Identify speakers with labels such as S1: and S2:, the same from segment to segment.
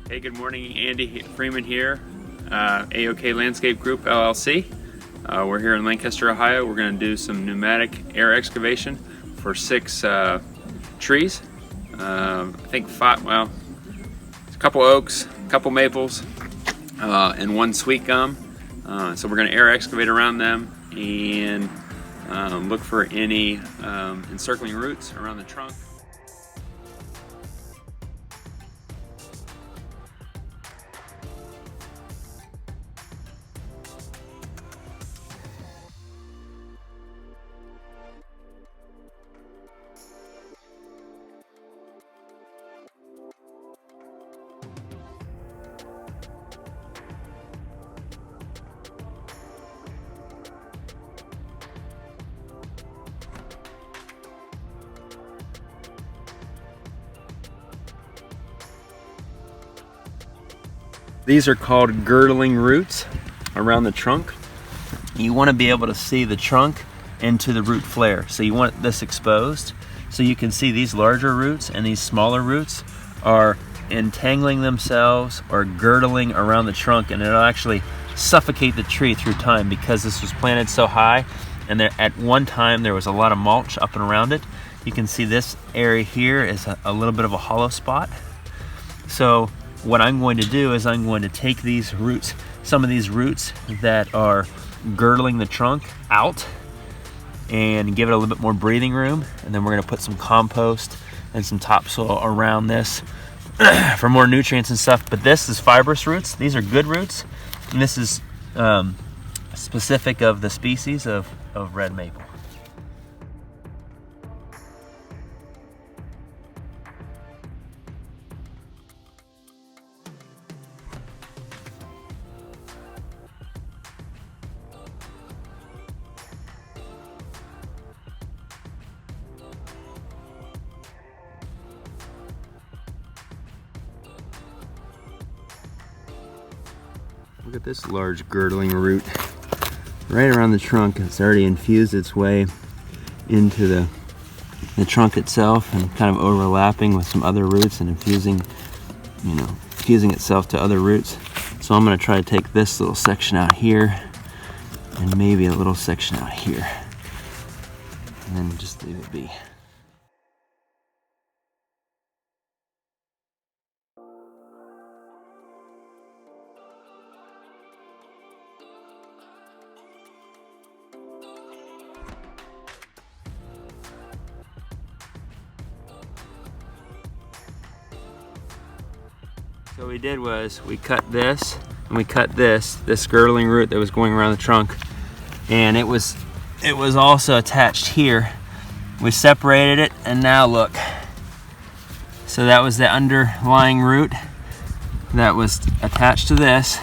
S1: Hey, good morning. Andy Freeman here, AOK Landscape Group LLC. We're here in Lancaster, Ohio. We're going to do some pneumatic air excavation for 6 trees. I think 5, well, a couple oaks, a couple maples, and 1 sweet gum. So we're going to air excavate around them and look for any encircling roots around the trunk. These are called girdling roots around the trunk. You want to be able to see the trunk into the root flare. So you want this exposed so you can see these larger roots and these smaller roots are entangling themselves or girdling around the trunk, and it'll actually suffocate the tree through time because this was planted so high and there, at one time there was a lot of mulch up and around it. You can see this area here is a little bit of a hollow spot. So what I'm going to do is I'm going to take these roots, some of these roots that are girdling the trunk out, and give it a little bit more breathing room, and then we're going to put some compost and some topsoil around this for more nutrients and stuff. But this is fibrous roots. These are good roots, and this is specific of the species of red maple. Look at this large girdling root right around the trunk. It's already infused its way into the trunk itself and kind of overlapping with some other roots and infusing itself to other roots. So I'm going to try to take this little section out here and maybe a little section out here and then just leave it be. So what we did was we cut this and we cut this girdling root that was going around the trunk, and it was also attached here. We separated it, and now look. So that was the underlying root that was attached to this.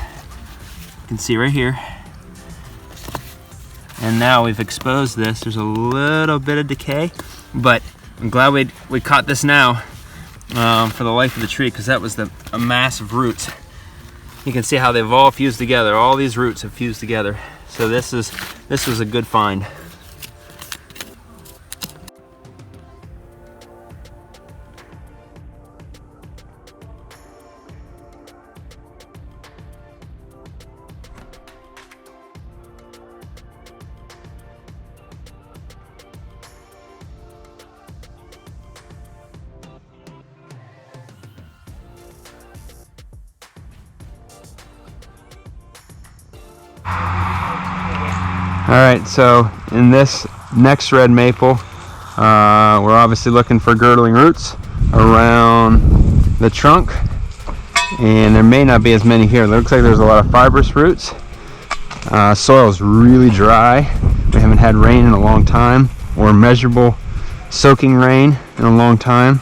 S1: You can see right here. And now we've exposed this. There's a little bit of decay, but I'm glad we caught this now. For the life of the tree, because that was a mass of roots. You can see how they've all fused together. All these roots have fused together. So this was a good find. Alright, so in this next red maple, we're obviously looking for girdling roots around the trunk, and there may not be as many here. It looks like there's a lot of fibrous roots. Soil is really dry. We haven't had rain in a long time, or measurable soaking rain in a long time.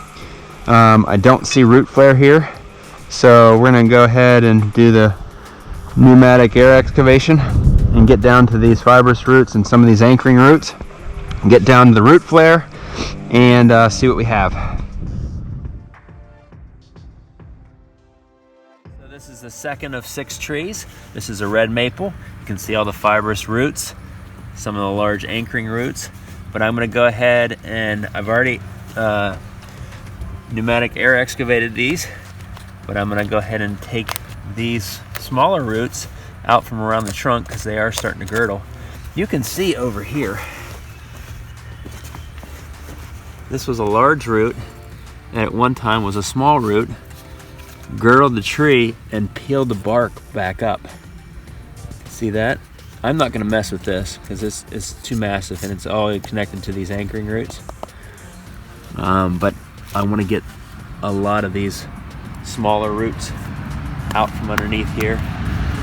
S1: I don't see root flare here, so we're going to go ahead and do the pneumatic air excavation and get down to these fibrous roots and some of these anchoring roots, and get down to the root flare and see what we have. So this is the second of 6 trees. This is a red maple. You can see all the fibrous roots, some of the large anchoring roots. But I'm going to go ahead and I've already pneumatic air excavated these. but I'm gonna go ahead and take these smaller roots out from around the trunk because they are starting to girdle. You can see over here, this was a large root, and at one time was a small root, girdled the tree and peeled the bark back up. See that? I'm not gonna mess with this because this is too massive and it's all connected to these anchoring roots. But I wanna get a lot of these smaller roots out from underneath here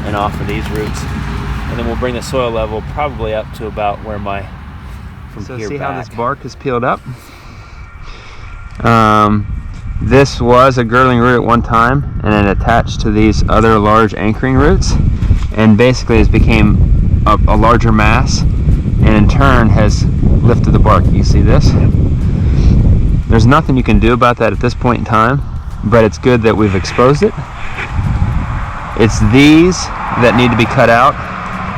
S1: and off of these roots. And then we'll bring the soil level probably up to about where from here
S2: see
S1: back.
S2: how this bark is peeled up? This was a girdling root at one time, and it attached to these other large anchoring roots, and basically has became a larger mass, and in turn has lifted the bark. You see this? There's nothing you can do about that at this point in time, but it's good that we've exposed it. It's these that need to be cut out,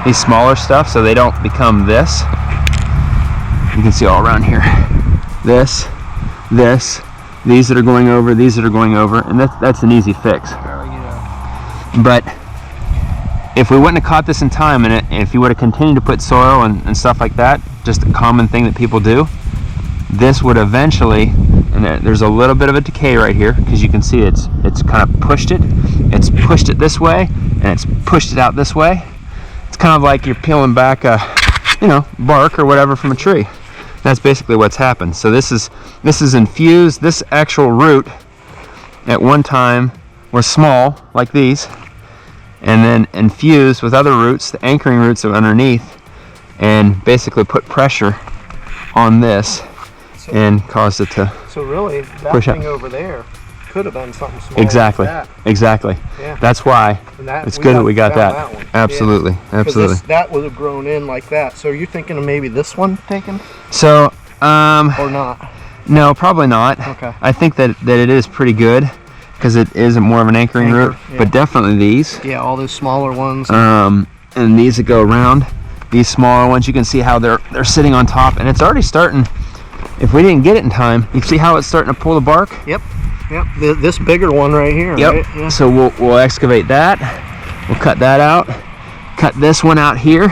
S2: these smaller stuff, so they don't become this. You can see all around here. This, these that are going over, these that are going over, and that's an easy fix. But if we wouldn't have caught this in time, and if you would have continued to put soil and stuff like that, just a common thing that people do, this would eventually, and there's a little bit of a decay right here, because you can see it's kind of pushed it this way, and it's pushed it out this way. It's kind of like you're peeling back a, bark or whatever from a tree. That's basically what's happened. So this is infused. This actual root at one time was small, like these, and then infused with other roots, the anchoring roots are underneath, and basically put pressure on this and caused it to
S3: So really, that
S2: push
S3: thing
S2: up.
S3: Over there could have been something small.
S2: Exactly.
S3: Like that.
S2: Exactly.
S3: Yeah.
S2: That's why it's good that we got that.
S3: One.
S2: Absolutely.
S3: Yeah.
S2: Absolutely.
S3: That would have grown in like that. So you're thinking of maybe this one taken?
S2: So,
S3: or not?
S2: No, probably not.
S3: Okay.
S2: I think that it is pretty good because it is more of an anchoring root,
S3: yeah.
S2: but definitely these.
S3: Yeah, all those smaller ones.
S2: And these that go around, these smaller ones, you can see how they're sitting on top, and it's already starting. If we didn't get it in time, you see how it's starting to pull the bark?
S3: Yep. This bigger one right here.
S2: Yep.
S3: Right? Yeah.
S2: So we'll excavate that. We'll cut that out. Cut this one out here.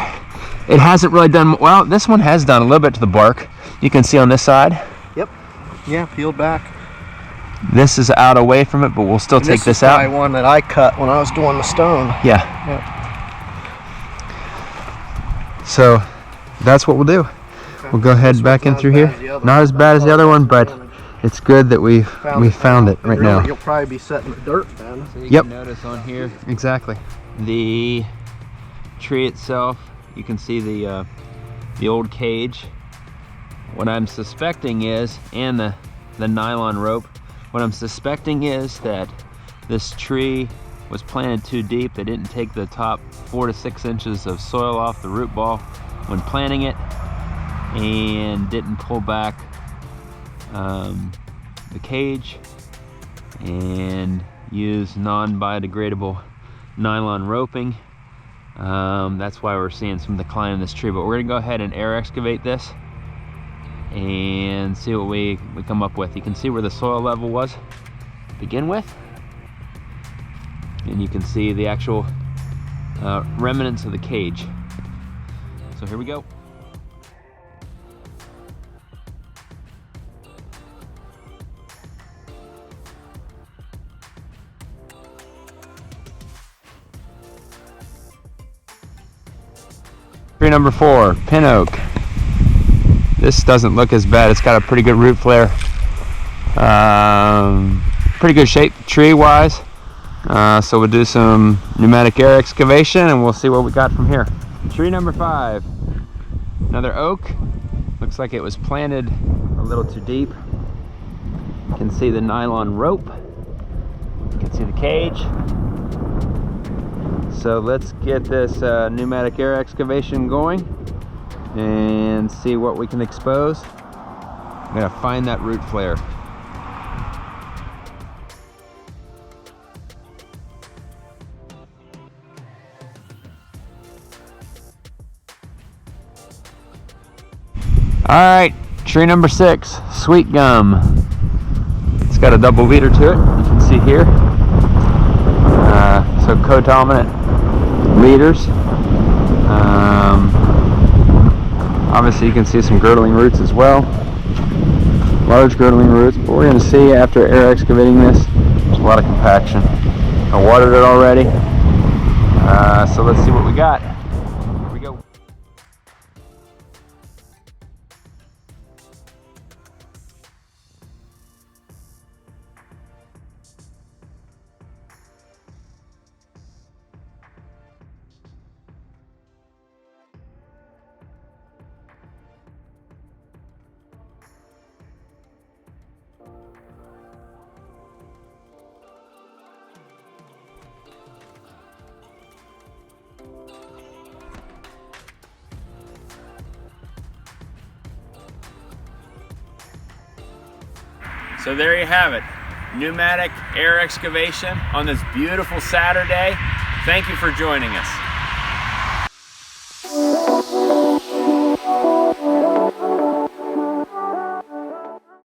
S2: It hasn't really done well. This one has done a little bit to the bark. You can see on this side.
S3: Yep. Yeah, peeled back.
S2: This is out away from it, but we'll still take this out.
S3: This is one that I cut when I was doing the stone.
S2: Yeah. So that's what we'll do. Okay. We'll go ahead back in through here. Not as bad as the other one, but it's good that we found it right now.
S3: You'll probably be setting the dirt then.
S2: So you can notice on here exactly the tree itself. You can see the old cage. What I'm suspecting is, and the nylon rope. What I'm suspecting is that this tree was planted too deep. They didn't take the top 4 to 6 inches of soil off the root ball when planting it, and didn't pull back the cage and use non-biodegradable nylon roping. That's why we're seeing some decline in this tree, but we're gonna go ahead and air excavate this and see what we come up with. You can see where the soil level was to begin with, and you can see the actual remnants of the cage. So here we go. Tree number 4, pin oak. This doesn't look as bad. It's got a pretty good root flare. Pretty good shape tree wise. So we'll do some pneumatic air excavation and we'll see what we got from here. Tree number 5, another oak. Looks like it was planted a little too deep. You can see the nylon rope. You can see the cage. So let's get this pneumatic air excavation going and see what we can expose. I'm gonna find that root flare. All right, tree number 6, sweet gum. It's got a double leader to it, you can see here. also codominant leaders. Obviously you can see some girdling roots as well, large girdling roots, but we're going to see after air excavating this, there's a lot of compaction. I watered it already, so let's see what we got. Here we go.
S1: So there you have it, pneumatic air excavation on this beautiful Saturday. Thank you for joining us.